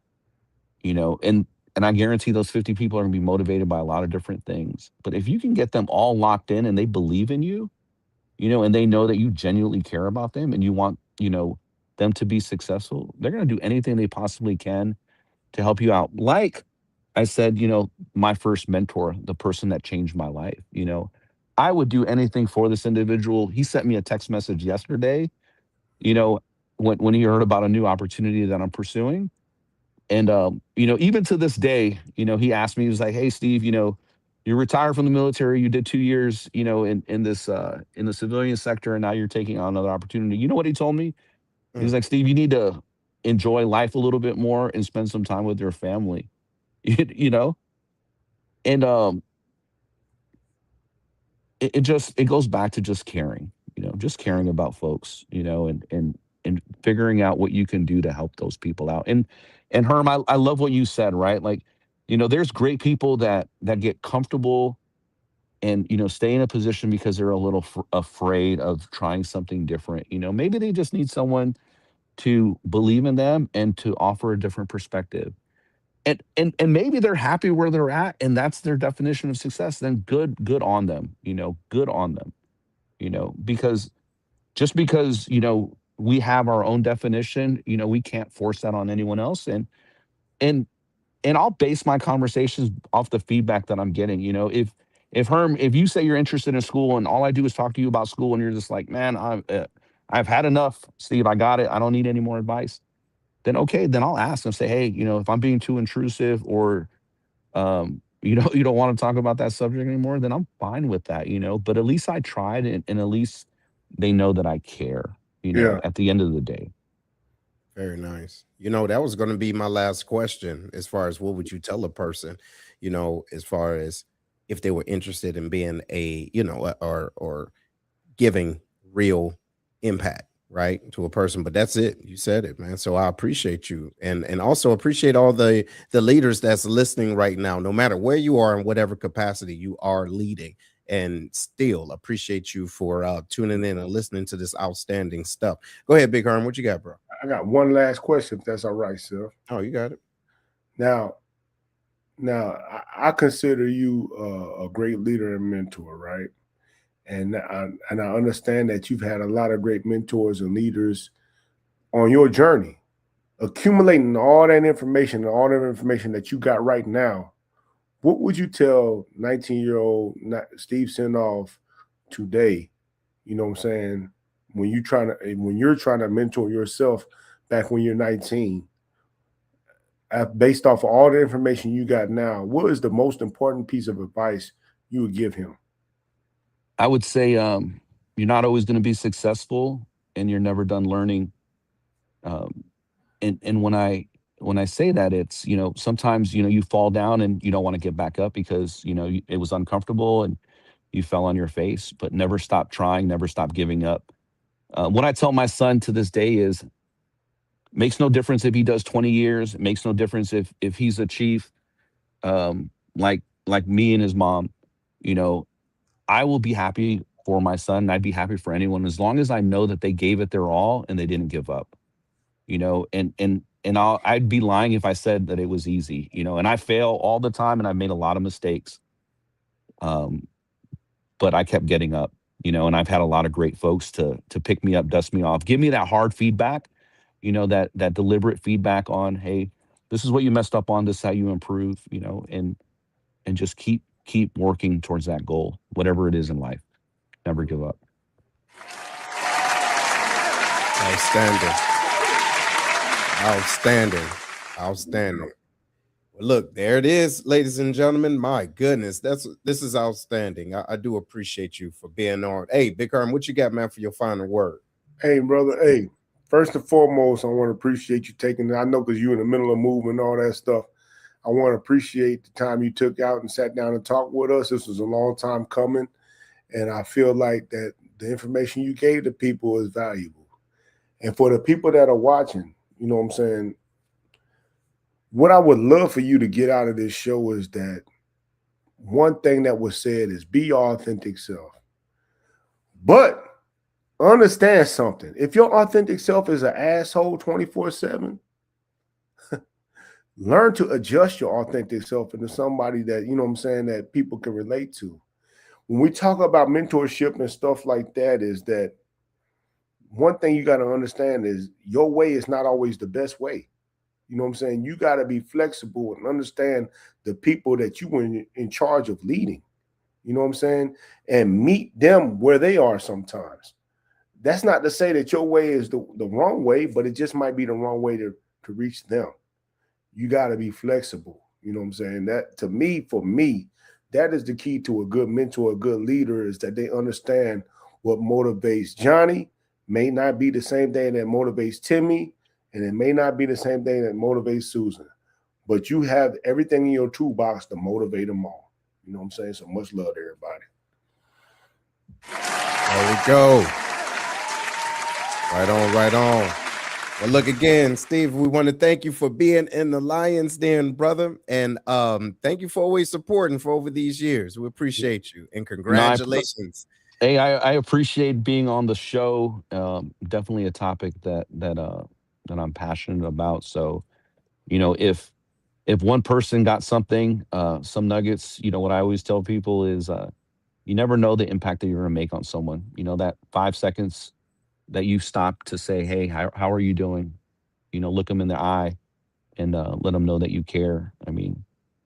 and I guarantee those 50 people are going to be motivated by a lot of different things. But if you can get them all locked in and they believe in you, and they know that you genuinely care about them and you want, them to be successful, they're going to do anything they possibly can to help you out. Like I said, my first mentor, the person that changed my life, I would do anything for this individual. He sent me a text message yesterday, you know, when he heard about a new opportunity that I'm pursuing. And even to this day, he asked me, he was like, "Hey, Steve, you're retired from the military. You did 2 years, in this in the civilian sector, and now you're taking on another opportunity." You know what he told me? He's Mm. like, "Steve, you need to enjoy life a little bit more and spend some time with your family." you know? And it goes back to just caring, just caring about folks, and figuring out what you can do to help those people out. And Herm, I love what you said, right? Like, there's great people that get comfortable and stay in a position because they're a little afraid of trying something different. Maybe they just need someone to believe in them and to offer a different perspective. And maybe they're happy where they're at, and that's their definition of success. Then good on them, good on them, because just because we have our own definition, we can't force that on anyone else. And and I'll base my conversations off the feedback that I'm getting. If Herm, if you say you're interested in school and all I do is talk to you about school, and you're just like, "Man, I've had enough, Steve. I got it. I don't need any more advice." Then okay, then I'll ask and say, "Hey, if I'm being too intrusive, or you don't want to talk about that subject anymore, then I'm fine with that, but at least I tried, and at least they know that I care, Yeah. at the end of the day." Very nice. That was going to be my last question as far as what would you tell a person, as far as if they were interested in being or giving real impact, right, to a person. But that's it. You said it, man. So I appreciate you, and also appreciate all the leaders that's listening right now, no matter where you are in whatever capacity you are leading. And still appreciate you for tuning in and listening to this outstanding stuff. Go ahead, Big Herm. What you got, bro? I got one last question, if that's all right, Seth. Oh, you got it. Now, I consider you a great leader and mentor, right? And I understand that you've had a lot of great mentors and leaders on your journey, accumulating all that information that you got right now. What would you tell 19-year-old Steve Cenov today? You know what I'm saying? When you're trying to mentor yourself back when you're 19, based off of all the information you got now, what is the most important piece of advice you would give him? I would say, you're not always going to be successful, and you're never done learning. um, and when I say that, it's, sometimes, you fall down and you don't want to get back up because it was uncomfortable and you fell on your face. But never stop trying, never stop giving up. What I tell my son to this day is, makes no difference if he does 20 years. It makes no difference if he's a chief, like me and his mom. You know, I will be happy for my son, and I'd be happy for anyone as long as I know that they gave it their all and they didn't give up. And I'd be lying if I said that it was easy. And I fail all the time, and I've made a lot of mistakes. Um, but I kept getting up. And I've had a lot of great folks to pick me up, dust me off, give me that hard feedback, that deliberate feedback on, hey, this is what you messed up on, this is how you improve, and just keep working towards that goal, whatever it is in life. Never give up. Outstanding. Outstanding. Outstanding. Well, look, there it is, ladies and gentlemen. My goodness, this is outstanding. I do appreciate you for being on. Hey, Big Herm, what you got, man, for your final word? Hey, brother. Hey, first and foremost, I want to appreciate you taking it. I know because you're in the middle of moving and all that stuff. I want to appreciate the time you took out and sat down and talked with us. This was a long time coming, and I feel like that the information you gave to people is valuable. And for the people that are watching, you know what I'm saying, what I would love for you to get out of this show is that one thing that was said is be your authentic self. But understand something. If your authentic self is an asshole 24/7, learn to adjust your authentic self into somebody that, you know what I'm saying, that people can relate to. When we talk about mentorship and stuff like that, is that one thing you got to understand is your way is not always the best way. You know what I'm saying? You got to be flexible and understand the people that you were in charge of leading. You know what I'm saying? And meet them where they are sometimes. That's not to say that your way is the wrong way, but it just might be the wrong way to reach them. You got to be flexible. You know what I'm saying? That, to me, for me, that is the key to a good mentor, a good leader, is that they understand what motivates Johnny may not be the same thing that motivates Timmy, and it may not be the same thing that motivates Susan, but you have everything in your toolbox to motivate them all. You know what I'm saying? So much love to everybody. There we go. Right on, right on. Well, look, again, Steve, we want to thank you for being in the Lions Den, brother. And thank you for always supporting for over these years. We appreciate you. And congratulations. Hey, I appreciate being on the show. Definitely a topic that I'm passionate about. So, you know, if one person got something, some nuggets, you know, what I always tell people is you never know the impact that you're going to make on someone. You know, that 5 seconds that you stop to say, hey, how are you doing? You know, look them in the eye and let them know that you care. I mean,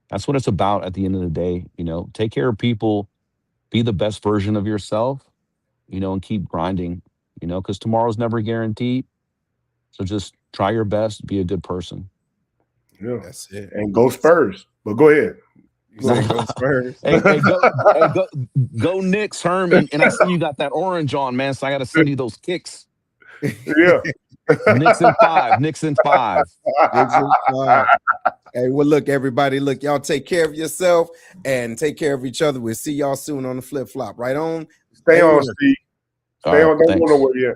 that's what it's about at the end of the day. You know, take care of people, be the best version of yourself, you know, and keep grinding, you know, because tomorrow's never guaranteed. So just try your best, be a good person. Yeah, that's it. And go Spurs. But go ahead. Go Spurs. hey, go Knicks, Herman. And I see you got that orange on, man. So I got to send you those kicks. Yeah. Knicks in 5. Knicks in 5. Knicks in 5. Hey, well, look, everybody, look, y'all take care of yourself and take care of each other. We'll see y'all soon on the flip flop. Right on. Stay on, Steve. Stay on. Don't go nowhere yet.